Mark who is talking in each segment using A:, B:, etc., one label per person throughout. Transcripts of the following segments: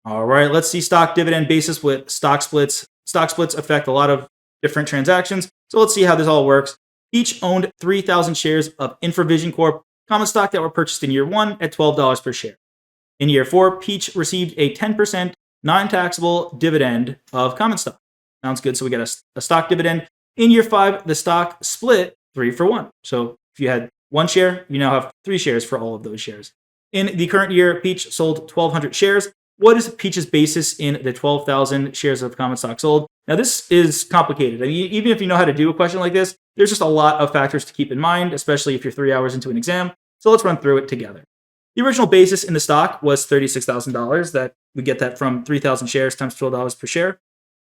A: All right, let's see stock dividend basis with stock splits. Stock splits affect a lot of different transactions, so let's see how this all works. Each owned 3,000 shares of Infravision Corp common stock that were purchased in year 1 at $12 per share. In year 4, Peach received a 10% non-taxable dividend of common stock. Sounds good. So we get a stock dividend. In year 5, the stock split 3 for 1. So if you had 1 share, you now have 3 shares for all of those shares. In the current year, Peach sold 1,200 shares. What is Peach's basis in the 12,000 shares of common stock sold? Now, this is complicated. I mean, even if you know how to do a question like this, there's just a lot of factors to keep in mind, especially if you're 3 hours into an exam. So let's run through it together. The original basis in the stock was $36,000. That we get that from 3,000 shares times $12 per share.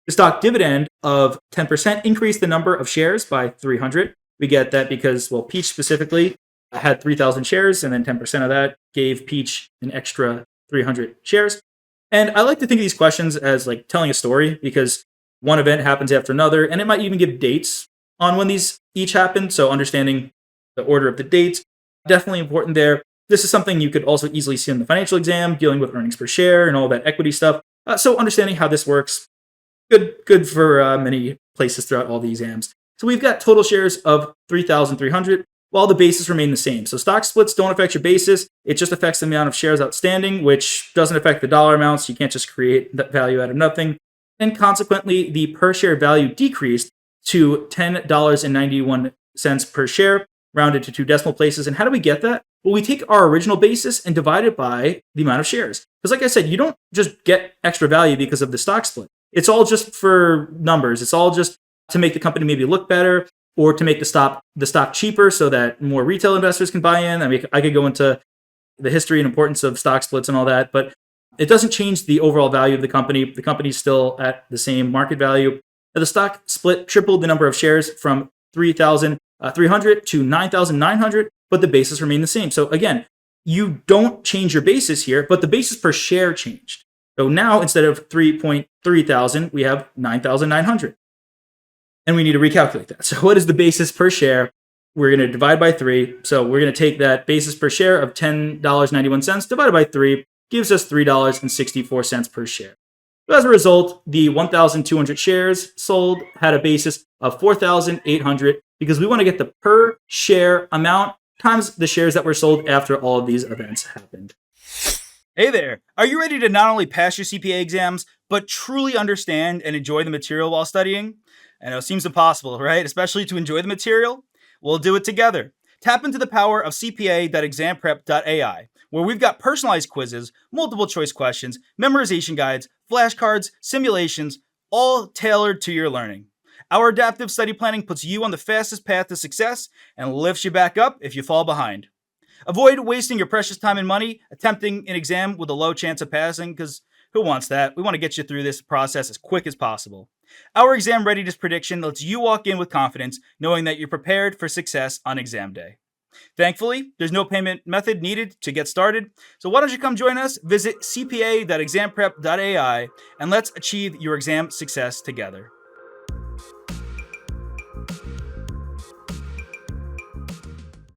A: The stock dividend of 10% increased the number of shares by 300. We get that because, well, Peach specifically had 3,000 shares, and then 10% of that gave Peach an extra 300 shares. And I like to think of these questions as like telling a story, because one event happens after another, and it might even give dates on when these each happened. So understanding the order of the dates, definitely important there. This is something you could also easily see in the financial exam, dealing with earnings per share and all that equity stuff. So understanding how this works, good for many places throughout all the exams. So we've got total shares of 3,300, while the basis remain the same. So stock splits don't affect your basis. It just affects the amount of shares outstanding, which doesn't affect the dollar amounts. You can't just create that value out of nothing. And consequently, the per share value decreased to $10.91 per share, rounded to 2 decimal places. And how do we get that? Well, we take our original basis and divide it by the amount of shares. Because like I said, you don't just get extra value because of the stock split. It's all just for numbers. It's all just to make the company maybe look better, or to make the stock cheaper so that more retail investors can buy in. I mean, I could go into the history and importance of stock splits and all that, but it doesn't change the overall value of the company. The company's still at the same market value. The stock split tripled the number of shares from 3,300 to 9,900, but the basis remained the same. So again, you don't change your basis here, but the basis per share changed. So now instead of 3.3 thousand, we have 9,900. And we need to recalculate that. So what is the basis per share? We're going to divide by 3. So we're going to take that basis per share of $10.91 divided by 3, gives us $3.64 per share. So as a result, the 1,200 shares sold had a basis of 4,800, because we want to get the per share amount times the shares that were sold after all of these events happened.
B: Hey there! Are you ready to not only pass your CPA exams, but truly understand and enjoy the material while studying? I know it seems impossible, right? Especially to enjoy the material? We'll do it together. Tap into the power of CPA.examprep.ai, where we've got personalized quizzes, multiple choice questions, memorization guides, flashcards, simulations, all tailored to your learning. Our adaptive study planning puts you on the fastest path to success and lifts you back up if you fall behind. Avoid wasting your precious time and money attempting an exam with a low chance of passing, because who wants that? We want to get you through this process as quick as possible. Our exam readiness prediction lets you walk in with confidence, knowing that you're prepared for success on exam day. Thankfully, there's no payment method needed to get started, so why don't you come join us? Visit cpa.examprep.ai and let's achieve your exam success together.